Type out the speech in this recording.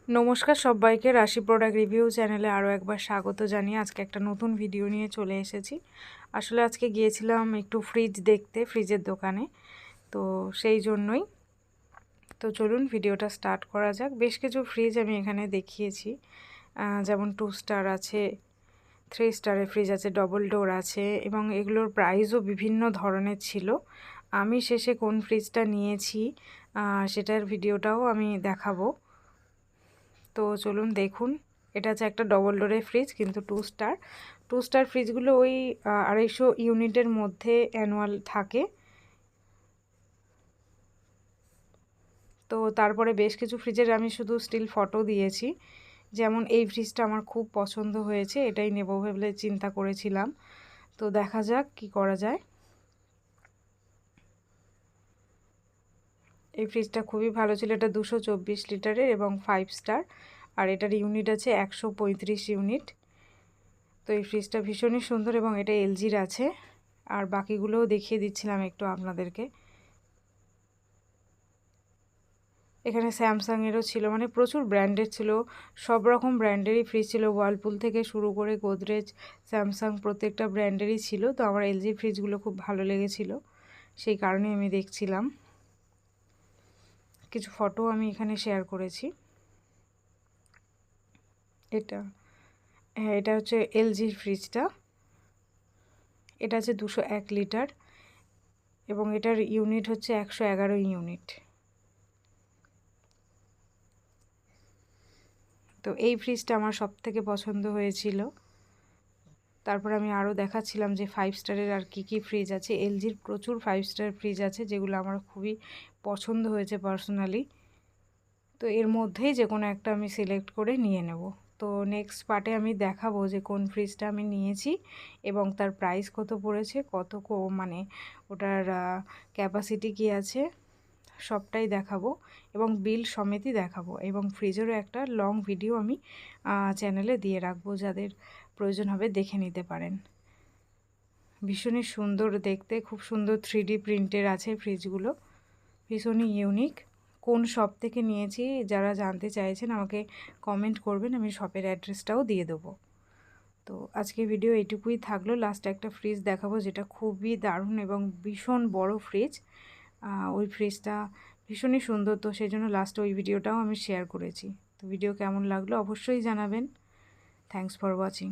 নমস্কার সবাইকে, রাশি প্রোডাক্ট রিভিউ চ্যানেলে আরও একবার স্বাগত জানিয়ে আজকে একটা নতুন ভিডিও নিয়ে চলে এসেছি। আসলে আজকে গিয়েছিলাম একটু ফ্রিজ দেখতে, ফ্রিজের দোকানে, তো সেই জন্যই। তো চলুন ভিডিওটা স্টার্ট করা যাক। বেশ কিছু ফ্রিজ আমি এখানে দেখিয়েছি, যেমন 2 স্টার আছে, 3 স্টারের ফ্রিজ আছে, ডবল ডোর আছে, এবং এগুলোর প্রাইসও বিভিন্ন ধরনের ছিল। আমি শেষে কোন ফ্রিজটা নিয়েছি সেটার ভিডিওটাও আমি দেখাবো। তো চলুন দেখুন। এটা হচ্ছে একটা ডবল ডোরের ফ্রিজ, কিন্তু 2 স্টার ফ্রিজগুলো ওই 250 ইউনিটের মধ্যে অ্যানুয়াল থাকে। তো তারপরে বেশ কিছু ফ্রিজের আমি শুধু স্টিল ফটো দিয়েছি। যেমন এই ফ্রিজটা আমার খুব পছন্দ হয়েছে, এটাই নেব ভেবে চিন্তা করেছিলাম। তো দেখা যাক কি করা যায়। এই ফ্রিজটা খুবই ভালো ছিল। এটা 224 লিটারের এবং 5 স্টার, আর এটার ইউনিট আছে 135 ইউনিট। তো এই ফ্রিজটা ভীষণই সুন্দর এবং এটা এলজির আছে। আর বাকিগুলোও দেখিয়ে দিচ্ছিলাম একটু আপনাদেরকে। এখানে স্যামসাংয়েরও ছিল, মানে প্রচুর ব্র্যান্ডের ছিল, সব রকম ব্র্যান্ডেরই ফ্রিজ ছিল। ওয়ার্লপুল থেকে শুরু করে গোদরেজ, স্যামসাং, প্রত্যেকটা ব্র্যান্ডেরই ছিল। তো আমার এলজি ফ্রিজগুলো খুব ভালো লেগেছিল, সেই কারণে আমি দেখছিলাম। কিছু ফটো আমি এখানে শেয়ার করেছি। এটা হচ্ছে এলজির ফ্রিজটা। এটা হচ্ছে 201 লিটার এবং এটার ইউনিট হচ্ছে 111 ইউনিট। তো এই ফ্রিজটা আমার সবথেকে পছন্দ হয়েছিল। তারপর আমি আরও দেখাচ্ছিলাম যে 5 স্টারের আর কি ফ্রিজ আছে। এলজির প্রচুর 5 স্টার ফ্রিজ আছে, যেগুলো আমার খুবই পছন্দ হয়েছে পার্সোনালি। তো এর মধ্যেই যে কোনো একটা আমি সিলেক্ট করে নিয়ে নেব। তো নেক্সট পার্টে আমি দেখাবো যে কোন ফ্রিজটা আমি নিয়েছি এবং তার প্রাইস কত পড়েছে, মানে ওটার ক্যাপাসিটি কী আছে, সবটাই দেখাবো এবং বিল সমেতই দেখাবো। এবং ফ্রিজেরও একটা লং ভিডিও আমি চ্যানেলে দিয়ে রাখবো, যাদের প্রয়োজন হবে দেখে নিতে পারেন। ভীষণই সুন্দর দেখতে, খুব সুন্দর 3D প্রিন্টের আছে ফ্রিজগুলো, ভীষণই ইউনিক। কোন শপ থেকে নিয়েছি যারা জানতে চাইছেন আমাকে কমেন্ট করবেন, আমি শপের অ্যাড্রেসটাও দিয়ে দেবো। তো আজকে ভিডিও এইটুকুই থাকলো। লাস্টে একটা ফ্রিজ দেখাবো যেটা খুবই দারুণ এবং ভীষণ বড় ফ্রিজ। ওই ফ্রিজটা ভীষণই সুন্দর, তো সেই জন্য লাস্টে ওই ভিডিওটাও আমি শেয়ার করেছি। তো ভিডিও কেমন লাগলো অবশ্যই জানাবেন। Thanks for watching.